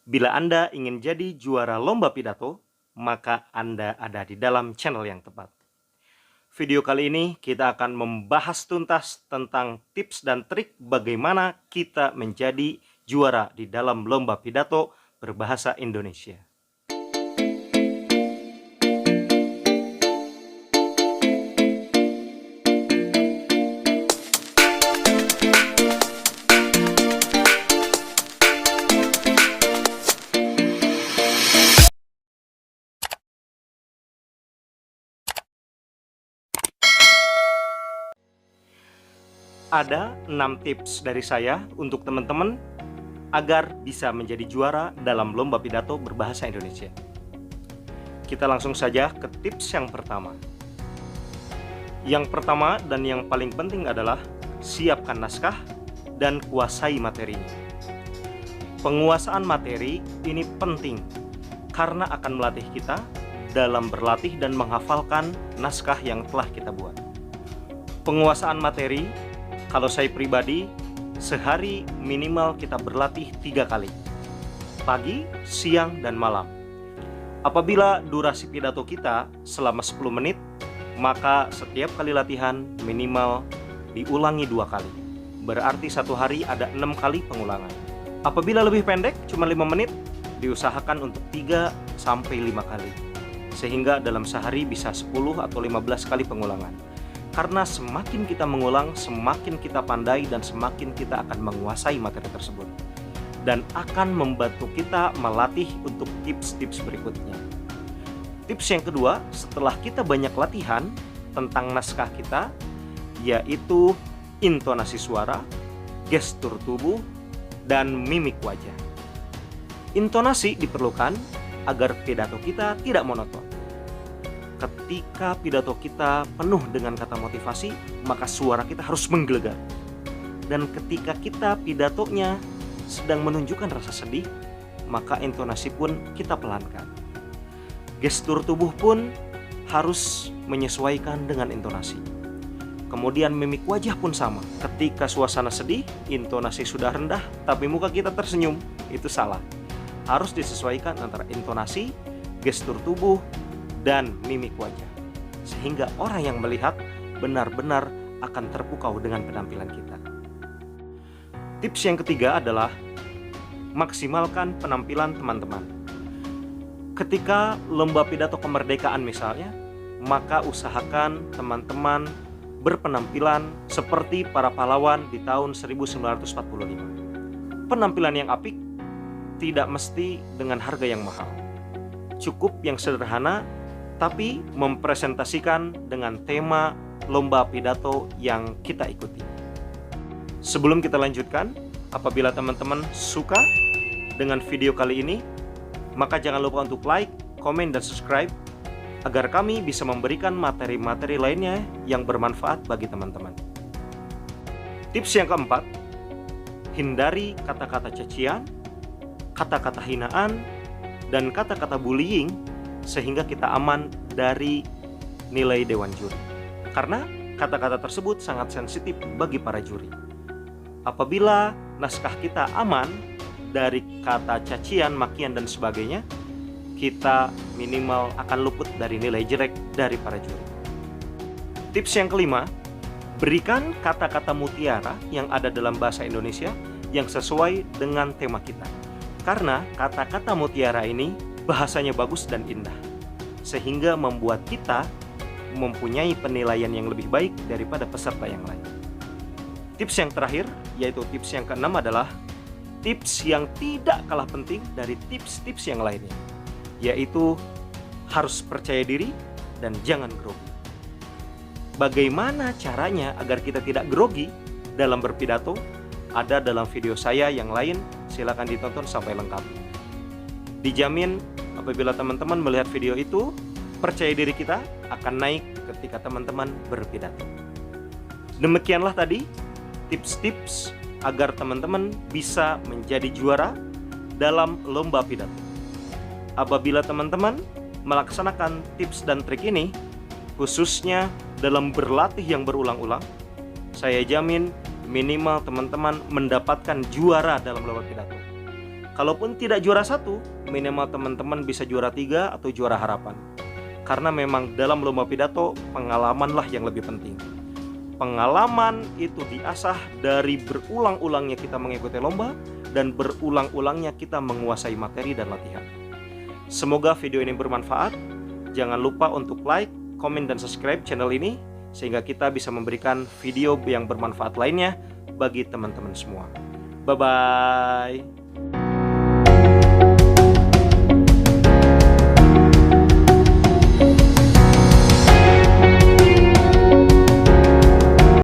Bila Anda ingin jadi juara lomba pidato, maka Anda ada di dalam channel yang tepat. Video kali ini kita akan membahas tuntas tentang tips dan trik bagaimana kita menjadi juara di dalam lomba pidato berbahasa Indonesia. Ada 6 tips dari saya untuk teman-teman agar bisa menjadi juara dalam lomba pidato berbahasa Indonesia. Kita langsung saja ke tips yang pertama. Yang pertama dan yang paling penting adalah siapkan naskah dan kuasai materinya. Penguasaan materi ini penting karena akan melatih kita dalam berlatih dan menghafalkan naskah yang telah kita buat. Penguasaan materi, kalau saya pribadi, sehari minimal kita berlatih 3 kali, pagi, siang, dan malam. Apabila durasi pidato kita selama 10 menit, maka setiap kali latihan minimal diulangi 2 kali. Berarti satu hari ada 6 kali pengulangan. Apabila lebih pendek, cuma 5 menit, diusahakan untuk 3-5 kali. Sehingga dalam sehari bisa 10 atau 15 kali pengulangan. Karena semakin kita mengulang, semakin kita pandai dan semakin kita akan menguasai materi tersebut. Dan akan membantu kita melatih untuk tips-tips berikutnya. Tips yang kedua, setelah kita banyak latihan tentang naskah kita, yaitu intonasi suara, gestur tubuh, dan mimik wajah. Intonasi diperlukan agar pidato kita tidak monoton. Ketika pidato kita penuh dengan kata motivasi, maka suara kita harus menggelegar. Dan ketika kita pidatonya sedang menunjukkan rasa sedih, maka intonasi pun kita pelankan. Gestur tubuh pun harus menyesuaikan dengan intonasi. Kemudian mimik wajah pun sama. Ketika suasana sedih, intonasi sudah rendah, tapi muka kita tersenyum, itu salah. Harus disesuaikan antara intonasi, gestur tubuh, dan mimik wajah, sehingga orang yang melihat benar-benar akan terpukau dengan penampilan kita. Tips yang ketiga adalah maksimalkan penampilan teman-teman. Ketika lomba pidato kemerdekaan misalnya, maka usahakan teman-teman berpenampilan seperti para pahlawan di tahun 1945. Penampilan yang apik tidak mesti dengan harga yang mahal. Cukup yang sederhana, tapi mempresentasikan dengan tema lomba pidato yang kita ikuti. Sebelum kita lanjutkan, apabila teman-teman suka dengan video kali ini, maka jangan lupa untuk like, komen, dan subscribe agar kami bisa memberikan materi-materi lainnya yang bermanfaat bagi teman-teman. Tips yang keempat, hindari kata-kata cacian, kata-kata hinaan, dan kata-kata bullying sehingga kita aman dari nilai dewan juri. Karena kata-kata tersebut sangat sensitif bagi para juri. Apabila naskah kita aman dari kata cacian, makian, dan sebagainya, kita minimal akan luput dari nilai jelek dari para juri. Tips yang kelima, berikan kata-kata mutiara yang ada dalam bahasa Indonesia yang sesuai dengan tema kita. Karena kata-kata mutiara ini bahasanya bagus dan indah, sehingga membuat kita mempunyai penilaian yang lebih baik daripada peserta yang lain. Tips yang terakhir, yaitu tips yang keenam, adalah tips yang tidak kalah penting dari tips-tips yang lainnya, yaitu harus percaya diri dan jangan grogi. Bagaimana caranya agar kita tidak grogi dalam berpidato? Ada dalam video saya yang lain, silakan ditonton sampai lengkap. Dijamin apabila teman-teman melihat video itu, percaya diri kita akan naik ketika teman-teman berpidato. Demikianlah tadi tips-tips agar teman-teman bisa menjadi juara dalam lomba pidato. Apabila teman-teman melaksanakan tips dan trik ini, khususnya dalam berlatih yang berulang-ulang, saya jamin minimal teman-teman mendapatkan juara dalam lomba pidato. Kalaupun tidak juara 1, minimal teman-teman bisa juara 3 atau juara harapan. Karena memang dalam lomba pidato, pengalamanlah yang lebih penting. Pengalaman itu diasah dari berulang-ulangnya kita mengikuti lomba dan berulang-ulangnya kita menguasai materi dan latihan. Semoga video ini bermanfaat. Jangan lupa untuk like, komen, dan subscribe channel ini sehingga kita bisa memberikan video yang bermanfaat lainnya bagi teman-teman semua. Bye-bye.